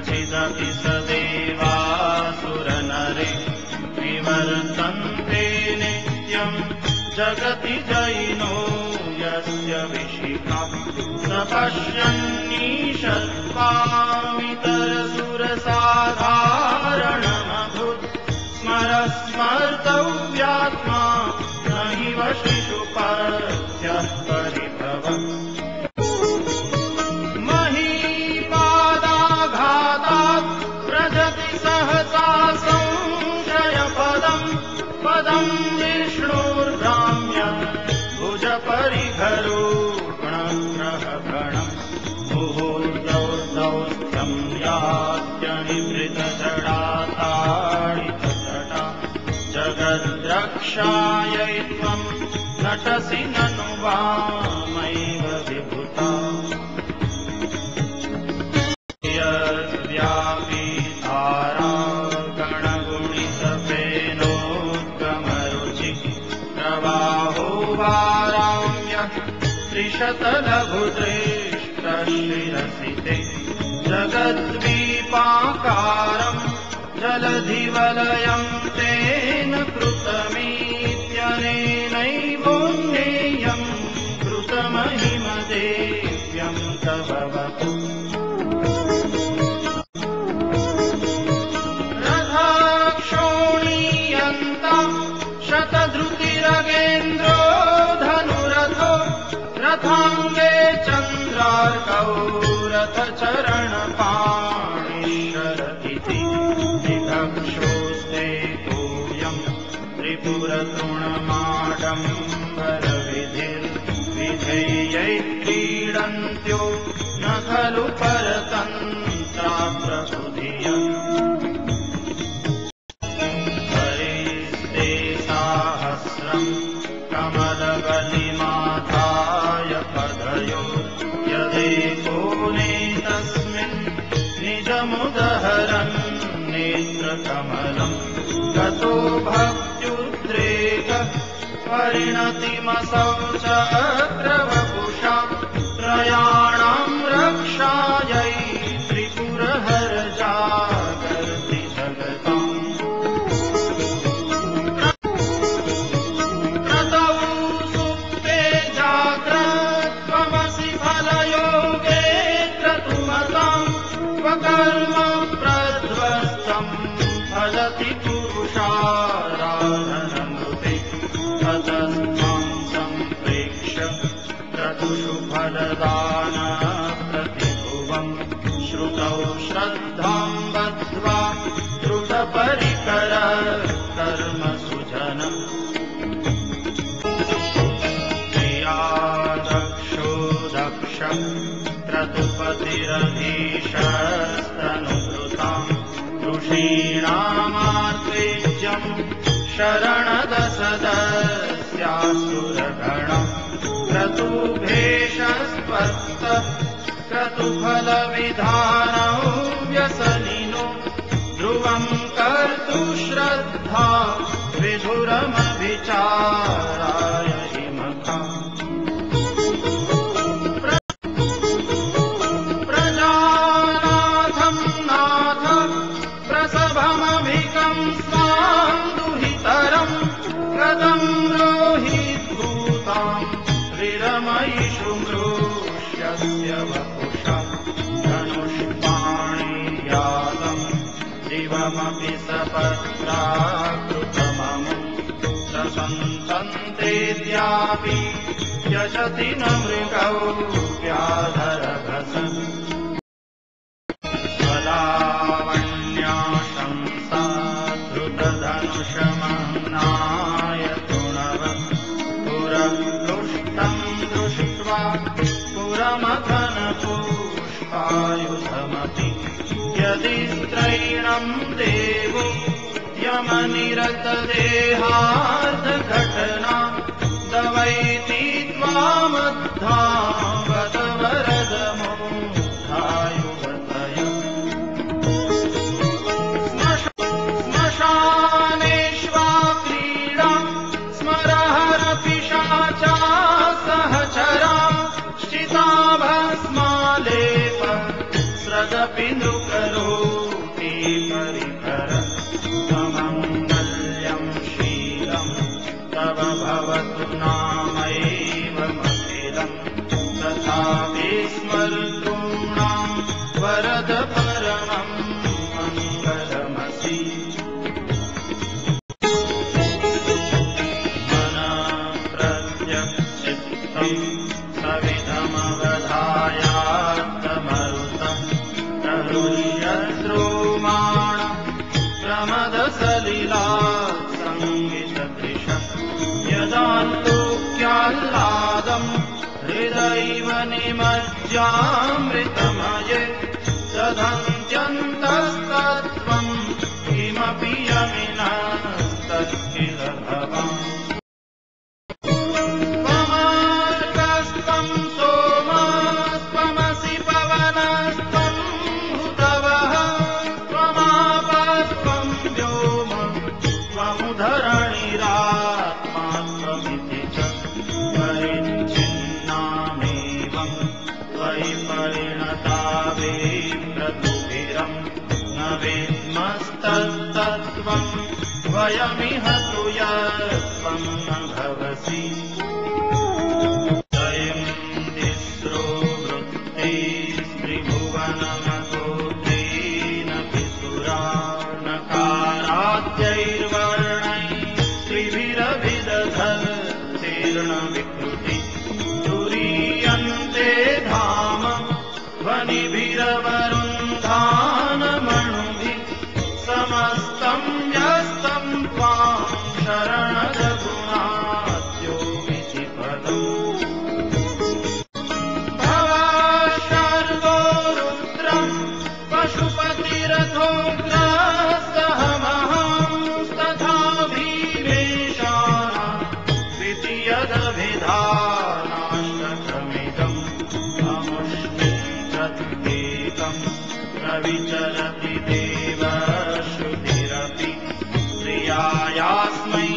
कचिदपि स देवासुरनरे विवर्तन्ते नित्यम् जगति जयिनो यस्य विशिखा स पश्यन्नीशत्वामितरसुरसाधारणमभूत् स्मर्तव्यात्मा न हि शिशुपत्यः परिभवम् महीपादाघातात् व्रजति सहसा संशयपदम् पदम् विष्णुर्भ्राम्य भुजपरिघरूपणग्रहगणम् मुहूर्तौर्दौस्थ्यम् यात्यनिभृतजडाताडितजटा जगद्रक्षायै त्वम् नटसि ननु वामैव विभूता यद्व्यापी धारा गणगुणितफेनोद्गमरुचि प्रवाहो वाराम्यः त्रिशतलघुदृष्टशिरसिते जगद्वीपाकारम् जलधिवलयम् तेन कृतमित्यनेनैवोन्नेयम् कृतमहिमदेव्यम् तव वपु रथक्षोणीयन्तम् शतधृतिरगेन्द्रो धनुरथो रथाङ्गे चन्द्रार्कौ रथचरणपाणिशरदिति विभक्षोस्ते तोयम् त्रिपुरतृणमाडम्बरविधिर्विधेयै क्रीडन्त्यो न खलु परतन्त्रा प्रबुधियम् हरिस्ते साहस्रम् कमलबलिमाधाय पदयो यदेको नेतस्मिन् निजमुदहरन् नेत्रकमलम् गतो भक्त्युद्रेक परिणतिमसौ चक्रवपुषा त्रयाणाम् रक्षायै त्रिपुरहर जागर्ति जगताम् कर्म प्रध्वस्तम् फलति पुरुषाराधनमृते ततस्त्वाम् सम्प्रेक्ष्य क्रतुषु फलदानप्रतिभुवम् श्रुतौ श्रद्धाम् बद्ध्वा द्रुतपरिकर कर्म सुजनम् क्रियादक्षो दक्ष क्रतुपतिरधीशस्तनुभृताम् ऋषीणामार्तेज्यम् शरणदसदस्यासुरगणम् क्रतुभेषस्पत्तः क्रतुफलविधानौ व्यसनिनो ध्रुवम् कर्तु श्रद्धा विधुरमभिचाराय हिमखा विरमयिषु मृष्यस्य वपुषा धनुष्पाणिर्यातम् दिवमपि सपत्राकृतममुम् ससन्तन्तेऽद्यापि यजति न मृगौ व्याधरभसन् स्वलावण्याशंसा धृतधनुषमह्नाय दृष्ट्वा पुरमथनपुष्पायुधमपि यदि स्त्रैणम् देवो यमनिरतदेहार्धघटना दवैति त्वामद्धा वरदमोधायुवतय श्मशानेष्वा क्रीडा स्मरहर पिशाचा सहचरा श्चिता भस्मालेप स्रदपि नु करो चापि स्मर्तॄणां वरद परमं मङ्गलमसि मनःप्रत्यक्षिप्तं सविधमवधायात्तमरुतं प्रहृष्यद्रोमाण प्रमदसलिलात् संगितदृशम् यदान्तोक्याह्लादम् हृदैव निमज्ज्यामृतमये दधन्त्यन्तस्तत्त्वम् किमपि यमिनस्तत्किल भवम् त्वमार्कस्त्वं सोमस्त्वमसि पवनस्त्वं हुतवः त्वमापस्त्वं व्योम त्वमुधरणिरात्मा त्वमिति च परिच्छिन्नामेवं त्वयि परिणता विप्रतुभिरं न वेद्मस्तत्तत्त्वं वयमिह तु यत्त्वं न भवसि स्वयं तिस्रो वृत्तिस्त्रिभुवनमतो तेन पितुरा नकाराद्यैर्वर्णैः त्रिभिरभिदधतीर्णविकृति तुरीयन्ते धाम ध्वनिभिरवरुन्धानमणुभिः समस्तं व्यस्तं त्वां शरणदगुणाद्योमिति पदम् भवाशर्वो रुद्रं पशुपतिरथोग्रस्तः महांस्तथा भीमेशाना द्वितीयदभिधानाष्टकमिदम् अमुष्मिच्छत्केकम् प्रविचलति देवश्रुतिरपि प्रियायास्मै